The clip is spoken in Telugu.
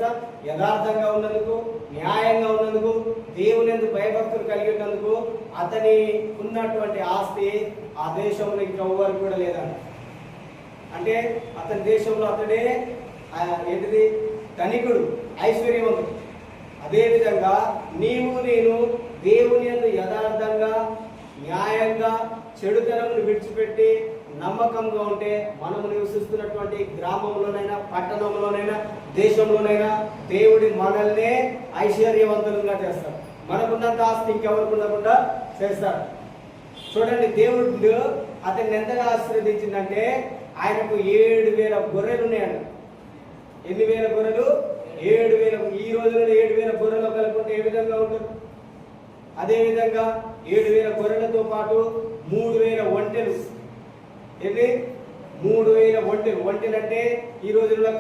తెలుసా? యథార్థంగా ఉన్నందుకు, న్యాయంగా ఉన్నందుకు, దేవుని యందు భయభక్తులు కలిగి ఉన్నందుకు అతని ఉన్నటువంటి ఆస్తి ఆ దేశంలో ఇంకెవ్వరు కూడా లేదంట. అంటే అతని దేశంలో అతడే ఏంటిది ధనికుడు, ఐశ్వర్యవంతుడు. అదేవిధంగా నీవు నేను దేవుని యందు యథార్థంగా, న్యాయంగా, చెడుతనమును విడిచిపెట్టి నమ్మకంగా ఉంటే మనము నివసిస్తున్నటువంటి గ్రామంలోనైనా, పట్టణంలోనైనా, దేశంలోనైనా దేవుడి మనల్నే ఐశ్వర్యవంతులుగా చేస్తాడు. మనకున్నంత ఆస్తి ఇంకెవరికి ఉండకుండా చేస్తాడు. చూడండి, దేవుడు అతన్ని ఎంతగా ఆశీర్వదించిందంటే ఆయనకు 7,000 గొర్రెలు ఉన్నాయండి. ఎన్ని వేల గొర్రెలు? 7,000. ఈ రోజుల్లో 7,000 గొర్రెలు కలుపుకుంటే ఏ విధంగా ఉంటుంది? అదేవిధంగా 7,000 గొర్రెలతో పాటు 3,000 ఒంటెలు. ఏంటి? 3,000 ఒంటెలు. ఒంటెలు అంటే ఈ రోజుల్లో